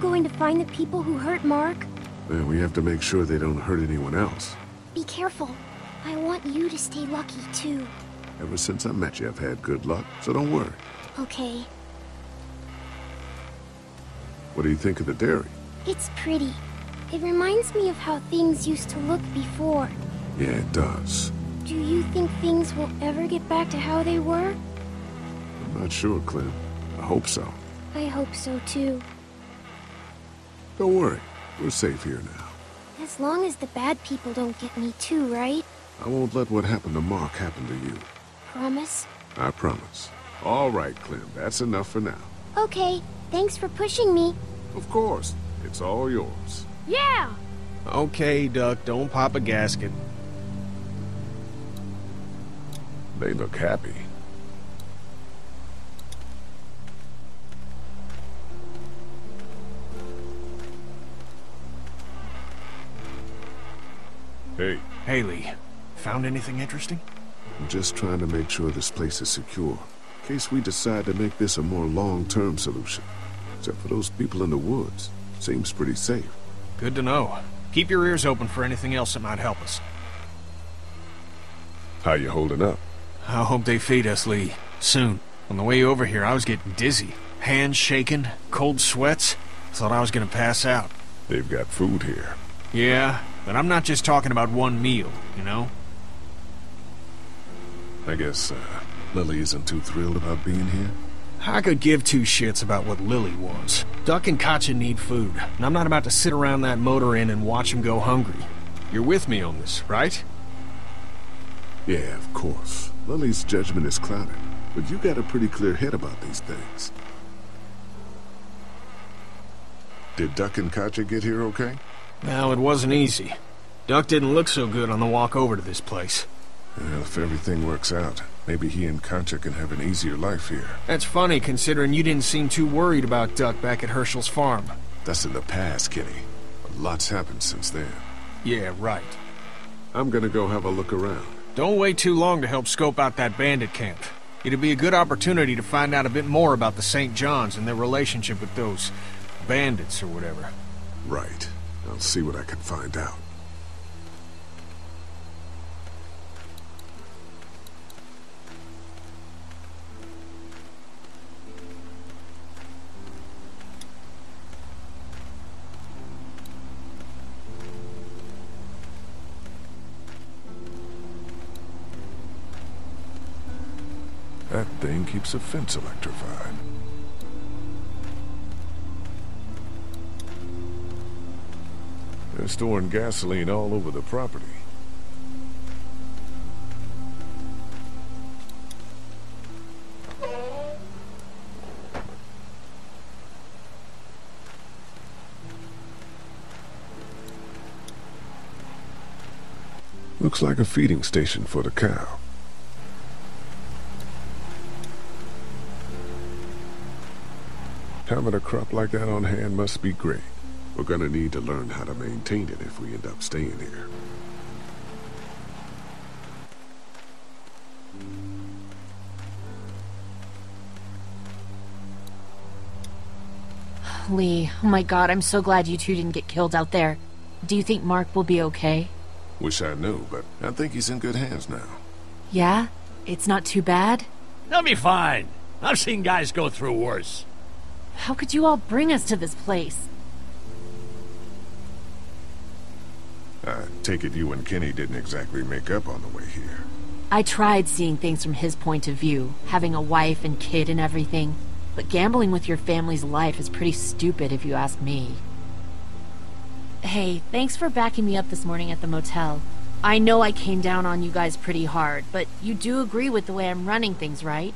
Going to find the people who hurt Mark? Well, we have to make sure they don't hurt anyone else. Be careful. I want you to stay lucky, too. Ever since I met you, I've had good luck, so don't worry. Okay. What do you think of the dairy? It's pretty. It reminds me of how things used to look before. Yeah, it does. Do you think things will ever get back to how they were? I'm not sure, Clem. I hope so. I hope so, too. Don't worry. We're safe here now. As long as the bad people don't get me too, right? I won't let what happened to Mark happen to you. Promise? I promise. All right, Clem. That's enough for now. Okay. Thanks for pushing me. Of course. It's all yours. Yeah! Okay, Duck. Don't pop a gasket. They look happy. Hey. Haley, found anything interesting? I'm just trying to make sure this place is secure, in case we decide to make this a more long-term solution. Except for those people in the woods. Seems pretty safe. Good to know. Keep your ears open for anything else that might help us. How you holding up? I hope they feed us, Lee. Soon. On the way over here, I was getting dizzy. Hands shaking, cold sweats. Thought I was gonna pass out. They've got food here. Yeah, but I'm not just talking about one meal, you know? I guess, Lilly isn't too thrilled about being here? I could give two shits about what Lilly wants. Duck and Katjaa need food, and I'm not about to sit around that motor inn and watch them go hungry. You're with me on this, right? Yeah, of course. Lily's judgment is clouded, but you got a pretty clear head about these things. Did Duck and Katjaa get here okay? No, it wasn't easy. Duck didn't look so good on the walk over to this place. Well, if everything works out, maybe he and Katjaa can have an easier life here. That's funny, considering you didn't seem too worried about Duck back at Herschel's farm. That's in the past, Kenny. A lot's happened since then. Yeah, right. I'm gonna go have a look around. Don't wait too long to help scope out that bandit camp. It'd be a good opportunity to find out a bit more about the St. John's and their relationship with those bandits or whatever. Right. I'll see what I can find out. That thing keeps a fence electrified. They're storing gasoline all over the property. Looks like a feeding station for the cow. Having a crop like that on hand must be great. We're gonna need to learn how to maintain it if we end up staying here. Lee, oh my god, I'm so glad you two didn't get killed out there. Do you think Mark will be okay? Wish I knew, but I think he's in good hands now. Yeah? It's not too bad? They'll be fine. I've seen guys go through worse. How could you all bring us to this place? I take it you and Kenny didn't exactly make up on the way here. I tried seeing things from his point of view, having a wife and kid and everything. But gambling with your family's life is pretty stupid if you ask me. Hey, thanks for backing me up this morning at the motel. I know I came down on you guys pretty hard, but you do agree with the way I'm running things, right?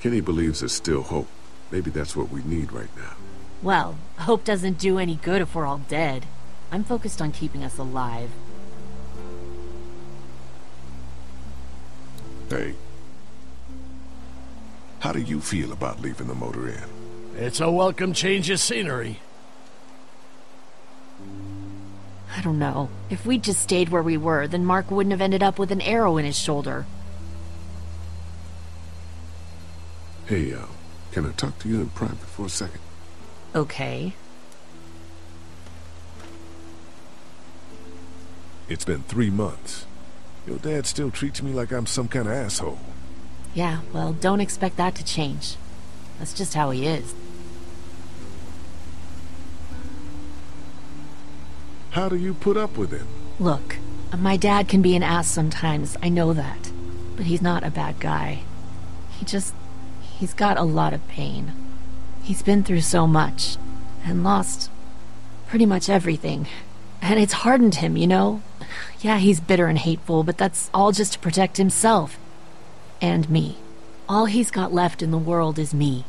Kenny believes there's still hope. Maybe that's what we need right now. Well, hope doesn't do any good if we're all dead. I'm focused on keeping us alive. Hey. How do you feel about leaving the motor inn? It's a welcome change of scenery. I don't know. If we'd just stayed where we were, then Mark wouldn't have ended up with an arrow in his shoulder. Hey, can I talk to you in private for a second? Okay. It's been 3 months. Your dad still treats me like I'm some kind of asshole. Yeah, well, don't expect that to change. That's just how he is. How do you put up with him? Look, my dad can be an ass sometimes, I know that. But he's not a bad guy. He's got a lot of pain. He's been through so much, and lost pretty much everything. And it's hardened him, you know? Yeah, he's bitter and hateful, but that's all just to protect himself. And me. All he's got left in the world is me.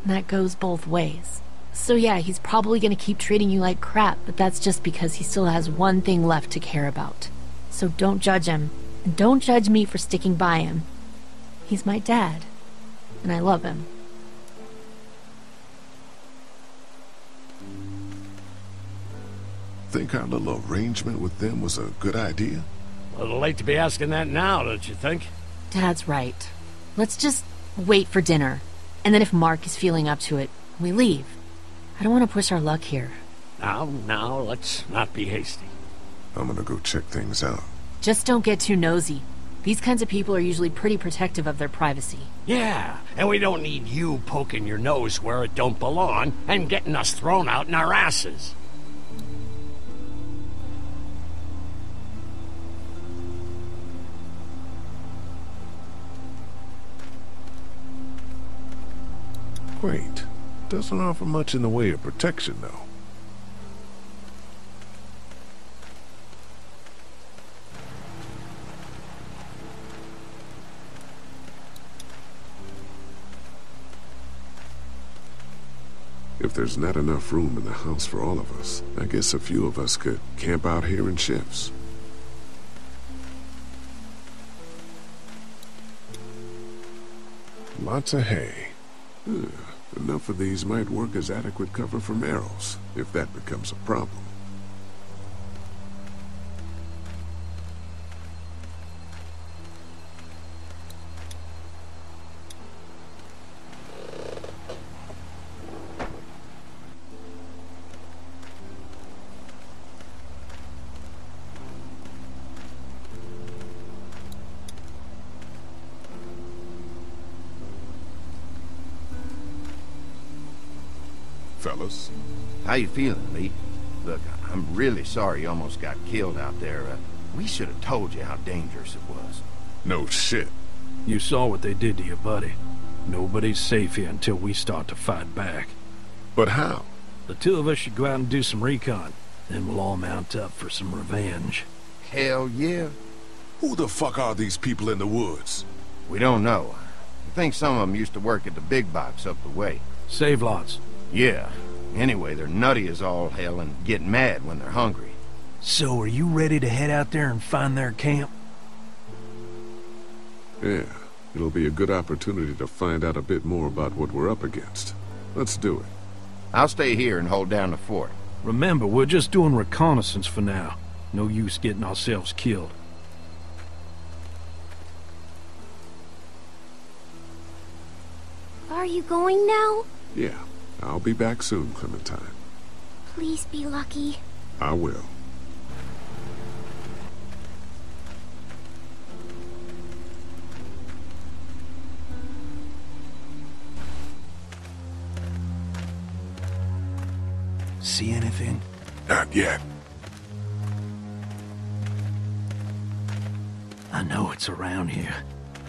And that goes both ways. So yeah, he's probably gonna keep treating you like crap, but that's just because he still has one thing left to care about. So don't judge him. And don't judge me for sticking by him. He's my dad. And I love him. Think our little arrangement with them was a good idea? A little late to be asking that now, don't you think? Dad's right. Let's just wait for dinner. And then if Mark is feeling up to it, we leave. I don't want to push our luck here. Now, let's not be hasty. I'm gonna go check things out. Just don't get too nosy. These kinds of people are usually pretty protective of their privacy. Yeah, and we don't need you poking your nose where it don't belong and getting us thrown out in our asses. Quaint. Doesn't offer much in the way of protection, though. If there's not enough room in the house for all of us, I guess a few of us could camp out here in shifts. Lots of hay. Enough of these might work as adequate cover from arrows, if that becomes a problem. Fellas. How you feeling, Lee? Look, I'm really sorry you almost got killed out there. We should have told you how dangerous it was. No shit. You saw what they did to you, buddy. Nobody's safe here until we start to fight back. But how? The two of us should go out and do some recon. Then we'll all mount up for some revenge. Hell yeah. Who the fuck are these people in the woods? We don't know. I think some of them used to work at the big box up the way. Save lots. Yeah. Anyway, they're nutty as all hell and get mad when they're hungry. So, are you ready to head out there and find their camp? Yeah, it'll be a good opportunity to find out a bit more about what we're up against. Let's do it. I'll stay here and hold down the fort. Remember, we're just doing reconnaissance for now. No use getting ourselves killed. Are you going now? Yeah, I'll be back soon, Clementine. Please be lucky. I will. See anything? Not yet. I know it's around here.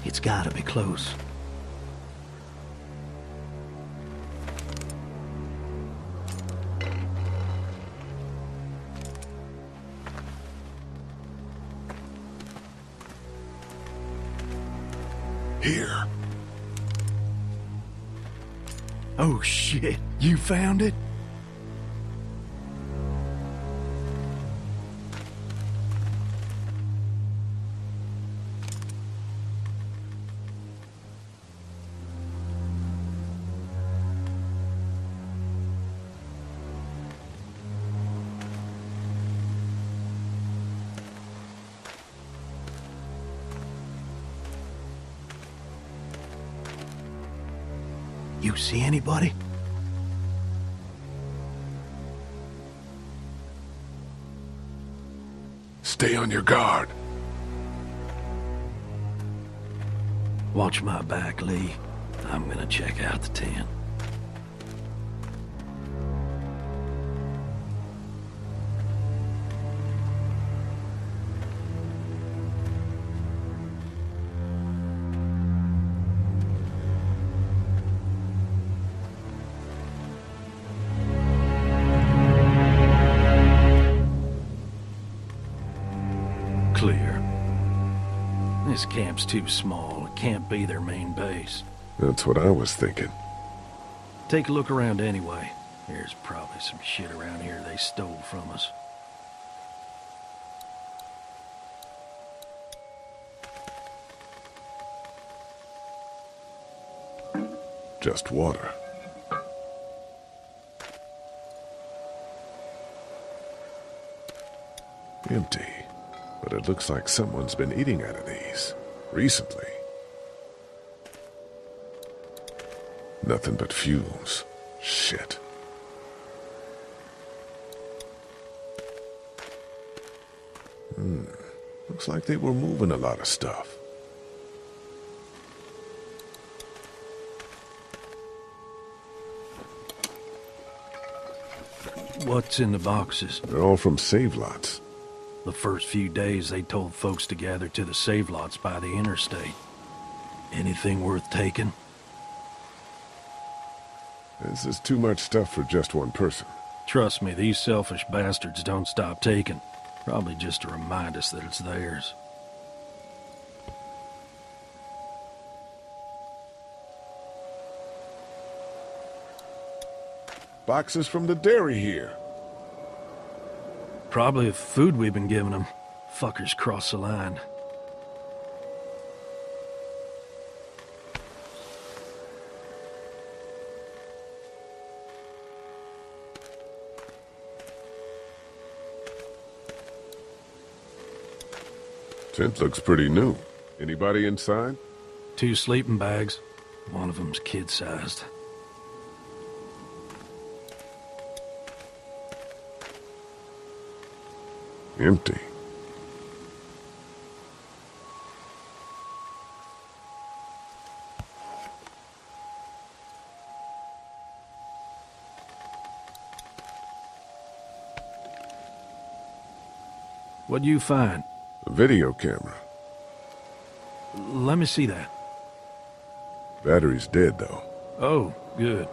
It's gotta be close. Here. Oh shit, you found it? You see anybody? Stay on your guard. Watch my back, Lee. I'm gonna check out the tent. Clear. This camp's too small. It can't be their main base. That's what I was thinking. Take a look around anyway. There's probably some shit around here they stole from us. Just water. Empty. But it looks like someone's been eating out of these. Recently. Nothing but fumes. Shit. Looks like they were moving a lot of stuff. What's in the boxes? They're all from save lots. The first few days they told folks to gather to the save lots by the interstate. Anything worth taking? This is too much stuff for just one person. Trust me, these selfish bastards don't stop taking. Probably just to remind us that it's theirs. Boxes from the dairy here. Probably the food we've been giving them. Fuckers cross the line. Tent looks pretty new. Anybody inside? 2 sleeping bags. One of them's kid-sized. Empty. What'd you find? A video camera. Let me see that. Battery's dead, though. Oh, good.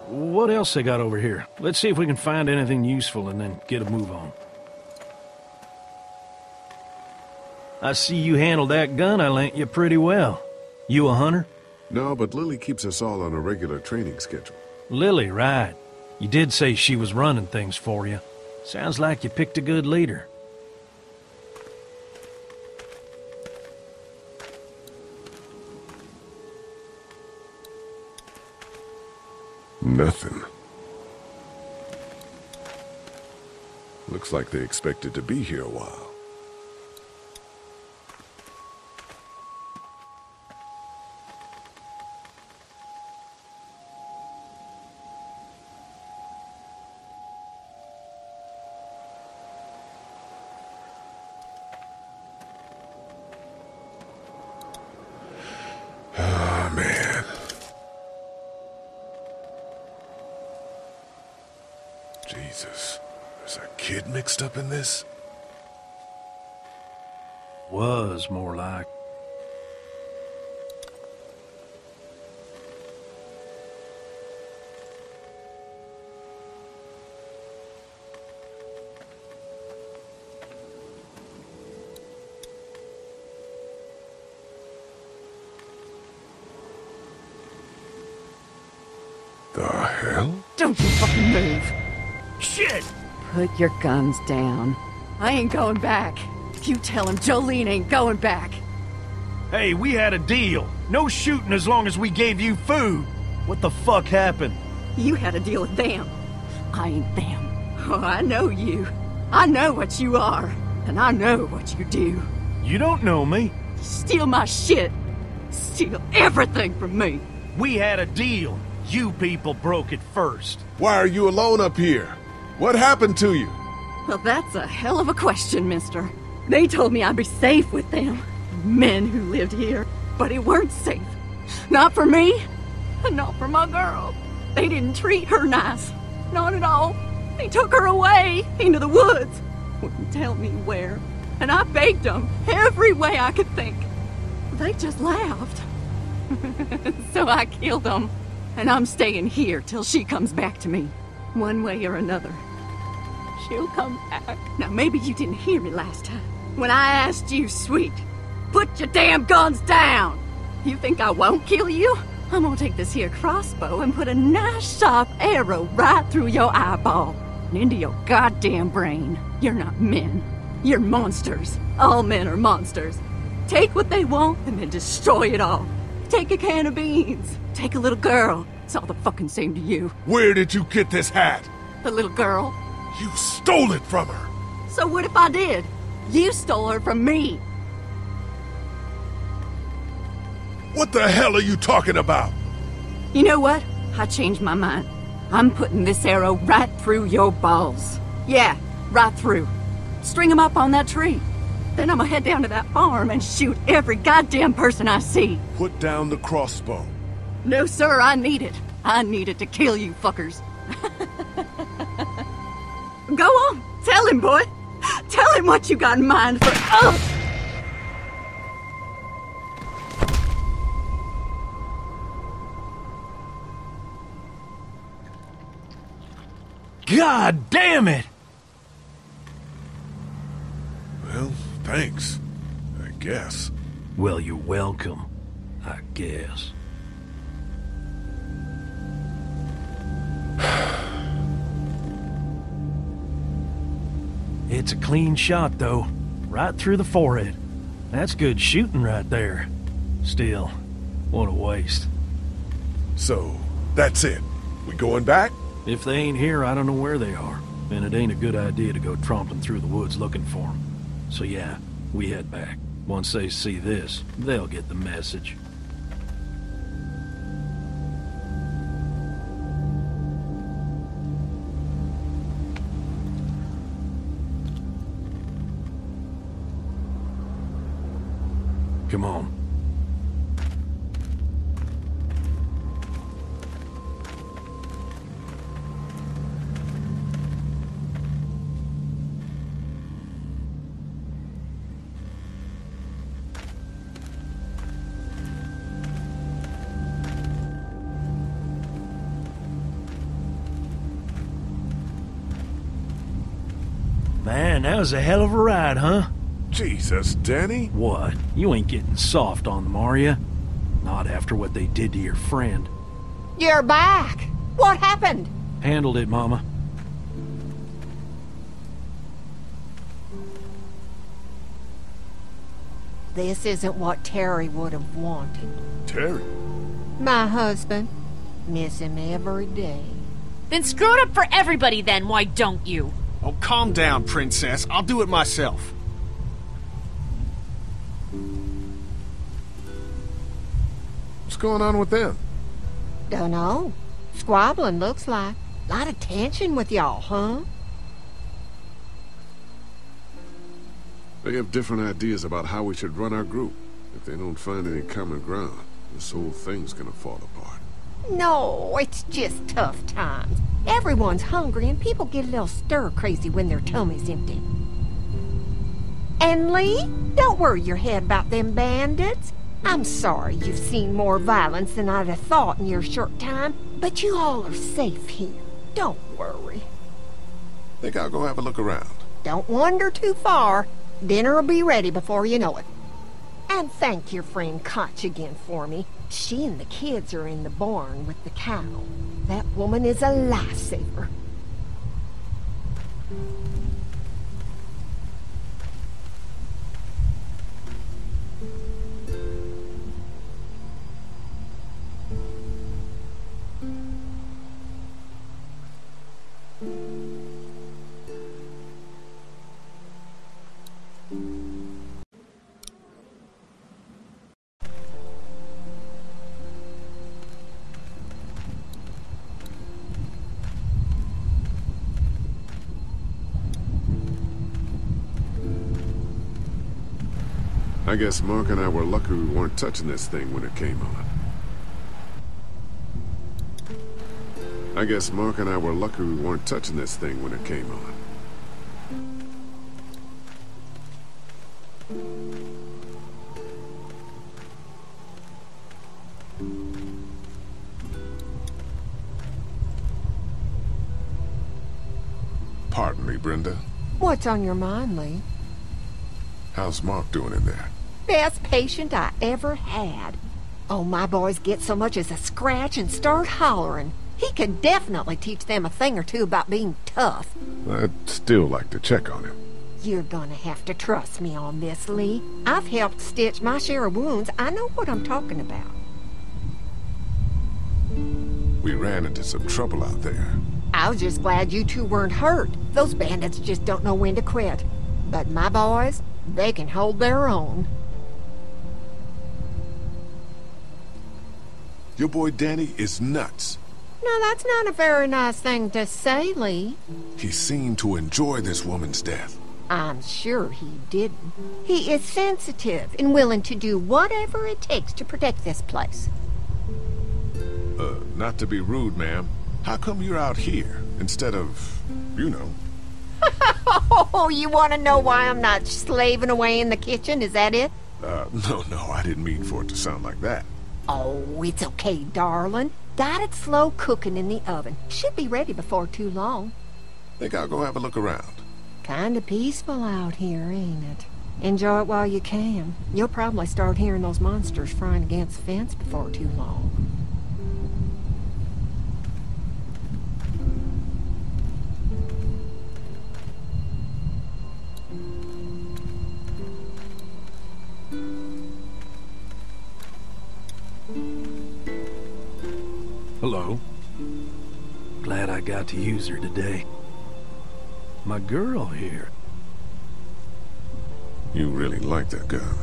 What else they got over here? Let's see if we can find anything useful and then get a move on. I see you handled that gun I lent you pretty well. You a hunter? No, but Lilly keeps us all on a regular training schedule. Lilly, right. You did say she was running things for you. Sounds like you picked a good leader. Nothing. Looks like they expected to be here a while. Oh, man. Jesus. There's a kid mixed up in this? Was more like. The hell? Don't you fucking move. Shit! Put your guns down. I ain't going back. You tell him Jolene ain't going back. Hey, we had a deal. No shooting as long as we gave you food. What the fuck happened? You had a deal with them. I ain't them. Oh, I know you. I know what you are. And I know what you do. You don't know me. Steal my shit. Steal everything from me. We had a deal. You people broke it first. Why are you alone up here? What happened to you? Well, that's a hell of a question, mister. They told me I'd be safe with them. Men who lived here. But it weren't safe. Not for me. And not for my girl. They didn't treat her nice. Not at all. They took her away into the woods. Wouldn't tell me where. And I begged them every way I could think. They just laughed. So I killed them. And I'm staying here till she comes back to me. One way or another. She'll come back. Now, maybe you didn't hear me last time. When I asked you, sweet, put your damn guns down. You think I won't kill you? I'm gonna take this here crossbow and put a nice sharp arrow right through your eyeball and into your goddamn brain. You're not men. You're monsters. All men are monsters. Take what they want and then destroy it all. Take a can of beans. Take a little girl. It's all the fucking same to you. Where did you get this hat? The little girl. You stole it from her. So what if I did? You stole her from me. What the hell are you talking about? You know what? I changed my mind. I'm putting this arrow right through your balls. Yeah, right through. String them up on that tree. Then I'm gonna head down to that farm and shoot every goddamn person I see. Put down the crossbow. No, sir, I need it. I need it to kill you fuckers. Go on, tell him, boy. Tell him what you got in mind for... Oh! God damn it! Well, thanks. I guess. Well, you're welcome, I guess. It's a clean shot, though. Right through the forehead. That's good shooting right there. Still, what a waste. So, that's it. We going back? If they ain't here, I don't know where they are. And it ain't a good idea to go tromping through the woods looking for them. So yeah, we head back. Once they see this, they'll get the message. Come on. Man, that was a hell of a ride, huh? Jesus, Danny. What? You ain't getting soft on them, are you? Not after what they did to your friend. You're back! What happened? Handled it, Mama. This isn't what Terry would have wanted. Terry? My husband. Miss him every day. Then screw it up for everybody then, why don't you? Oh, calm down, Princess. I'll do it myself. What's going on with them? Dunno. Squabbling, looks like. Lot of tension with y'all, huh? They have different ideas about how we should run our group. If they don't find any common ground, this whole thing's gonna fall apart. No, it's just tough times. Everyone's hungry and people get a little stir-crazy when their tummy's empty. And Lee, don't worry your head about them bandits. I'm sorry you've seen more violence than I'd have thought in your short time, but you all are safe here. Don't worry. Think I'll go have a look around. Don't wander too far. Dinner'll be ready before you know it. And thank your friend Koch again for me. She and the kids are in the barn with the cow. That woman is a lifesaver. I guess Mark and I were lucky we weren't touching this thing when it came on. I guess Mark and I were lucky we weren't touching this thing when it came on. Pardon me, Brenda. What's on your mind, Lee? How's Mark doing in there? Best patient I ever had. Oh, my boys get so much as a scratch and start hollering. He can definitely teach them a thing or two about being tough. I'd still like to check on him. You're gonna have to trust me on this, Lee. I've helped stitch my share of wounds. I know what I'm talking about. We ran into some trouble out there. I was just glad you two weren't hurt. Those bandits just don't know when to quit. But my boys, they can hold their own. Your boy Danny is nuts. Now, that's not a very nice thing to say, Lee. He seemed to enjoy this woman's death. I'm sure he didn't. He is sensitive and willing to do whatever it takes to protect this place. Not to be rude, ma'am. How come you're out here instead of, you know? Oh, you want to know why I'm not slaving away in the kitchen? Is that it? No, I didn't mean for it to sound like that. Oh, it's okay, darling. Got it slow cooking in the oven. Should be ready before too long. Think I'll go have a look around. Kinda peaceful out here, ain't it? Enjoy it while you can. You'll probably start hearing those monsters frying against the fence before too long. Hello. Glad I got to use her today. My girl here. You really like that gun.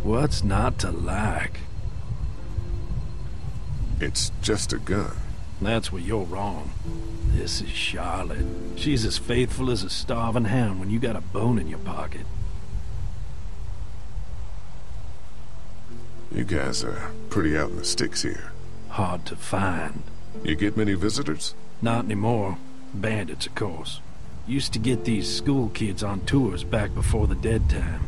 What's not to like? It's just a gun. That's where you're wrong. This is Charlotte. She's as faithful as a starving hound when you got a bone in your pocket. You guys are pretty out in the sticks here. Hard to find. You get many visitors? Not anymore. Bandits, of course. Used to get these school kids on tours back before the dead time.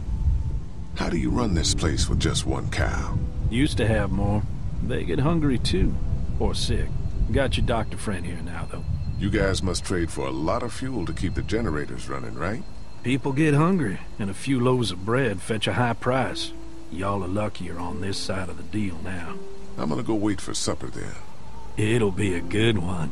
How do you run this place with just one cow? Used to have more. They get hungry too. Or sick. Got your doctor friend here now, though. You guys must trade for a lot of fuel to keep the generators running, right? People get hungry, and a few loaves of bread fetch a high price. Y'all are luckier on this side of the deal now. I'm gonna go wait for supper then. It'll be a good one.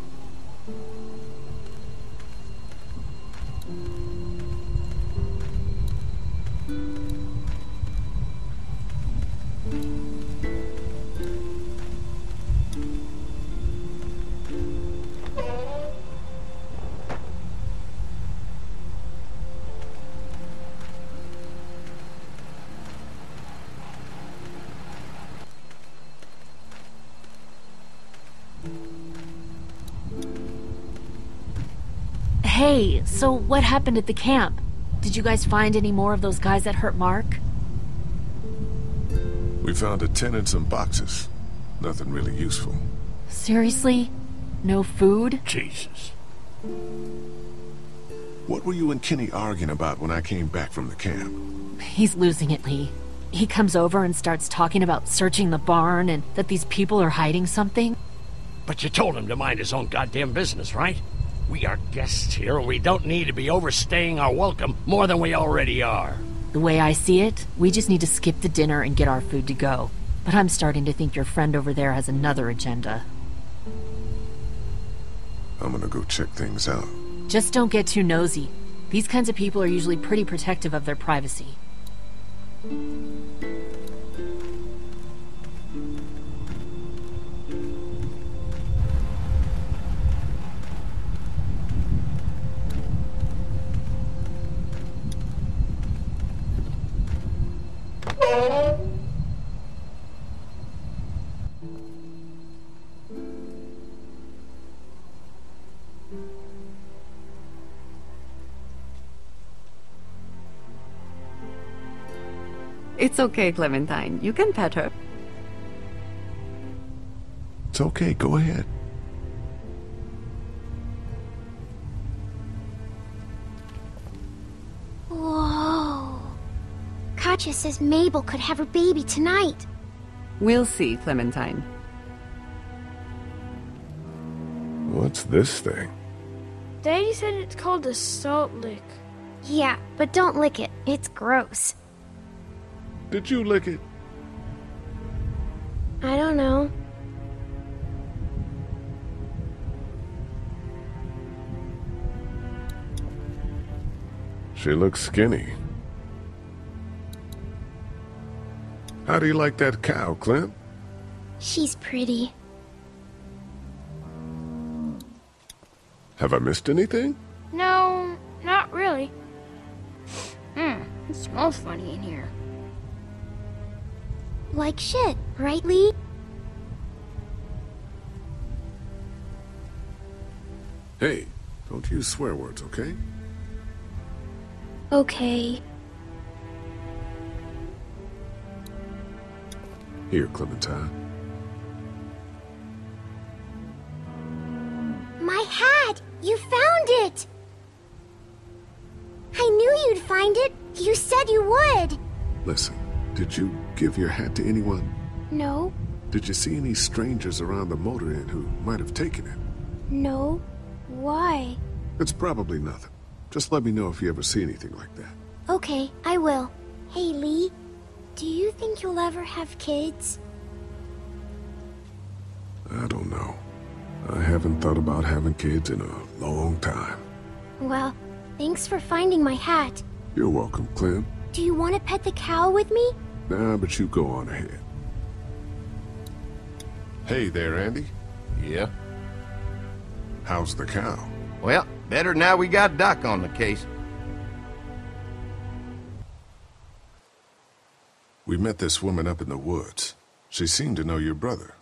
Hey, so what happened at the camp? Did you guys find any more of those guys that hurt Mark? We found a tent and some boxes. Nothing really useful. Seriously? No food? Jesus. What were you and Kenny arguing about when I came back from the camp? He's losing it, Lee. He comes over and starts talking about searching the barn and that these people are hiding something. But you told him to mind his own goddamn business, right? We are guests here, and we don't need to be overstaying our welcome more than we already are. The way I see it, we just need to skip the dinner and get our food to go. But I'm starting to think your friend over there has another agenda. I'm gonna go check things out. Just don't get too nosy. These kinds of people are usually pretty protective of their privacy. It's okay, Clementine. You can pet her. It's okay, go ahead. Whoa. Katja says Mabel could have her baby tonight. We'll see, Clementine. What's this thing? Daddy said it's called a salt lick. Yeah, but don't lick it. It's gross. Did you lick it? I don't know. She looks skinny. How do you like that cow, Clem? She's pretty. Have I missed anything? No, not really. It smells funny in here. Like shit, right, Lee? Hey, don't use swear words, okay? Okay. Here, Clementine. My hat! You found it! I knew you'd find it. You said you would. Listen, did you give your hat to anyone? No, Did you see any strangers around the motor inn who might have taken it? no. Why? It's probably nothing. Just let me know if you ever see anything like that. Okay, I will. Hey, Lee. Do you think you'll ever have kids? I don't know. I haven't thought about having kids in a long time. Well, thanks for finding my hat. You're welcome, Clem. Do you want to pet the cow with me? Nah, but you go on ahead. Hey there, Andy. Yeah? How's the cow? Well, better now we got Doc on the case. We met this woman up in the woods. She seemed to know your brother.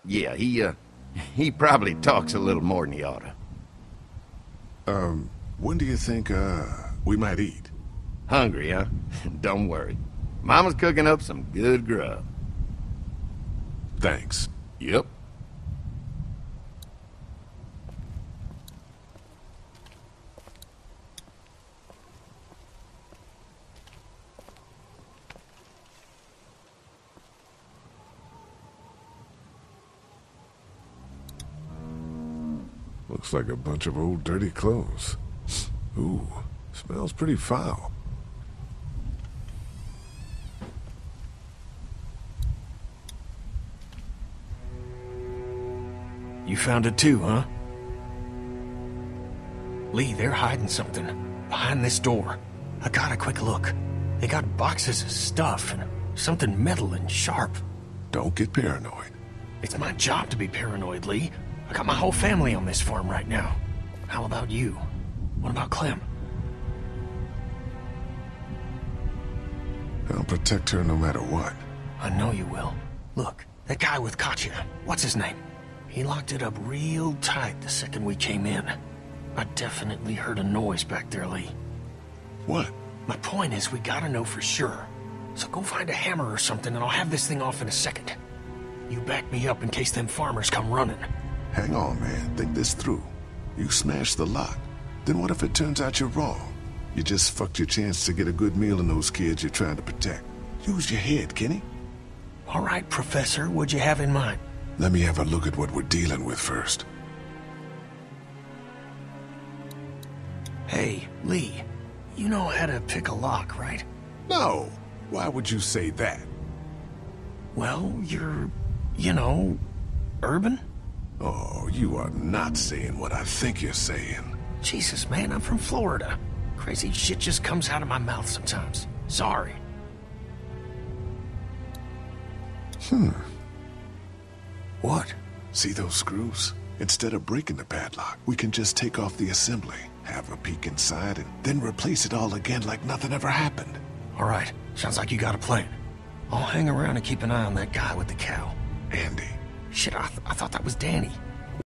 Yeah, he probably talks a little more than he oughta. When do you think, we might eat? Hungry, huh? Don't worry. Mama's cooking up some good grub. Thanks. Yep. Looks like a bunch of old dirty clothes. Ooh, smells pretty foul. You found it too, huh? Lee, they're hiding something behind this door. I got a quick look. They got boxes of stuff and something metal and sharp. Don't get paranoid. It's my job to be paranoid, Lee. I got my whole family on this farm right now. How about you? What about Clem? I'll protect her no matter what. I know you will. Look, that guy with Katja, what's his name? He locked it up real tight the second we came in. I definitely heard a noise back there, Lee. What? My point is, we gotta know for sure. So go find a hammer or something and I'll have this thing off in a second. You back me up in case them farmers come running. Hang on, man. Think this through. You smashed the lock. Then what if it turns out you're wrong? You just fucked your chance to get a good meal in those kids you're trying to protect. Use your head, Kenny. All right, Professor, what'd you have in mind? Let me have a look at what we're dealing with first. Hey, Lee, you know how to pick a lock, right? No. Why would you say that? Well, you're, you know, urban? Oh, you are not saying what I think you're saying. Jesus, man, I'm from Florida. Crazy shit just comes out of my mouth sometimes. Sorry. What? See those screws? Instead of breaking the padlock, we can just take off the assembly, have a peek inside, and then replace it all again like nothing ever happened. All right, sounds like you got a plan. I'll hang around and keep an eye on that guy with the cow. Andy. Shit, I thought that was Danny.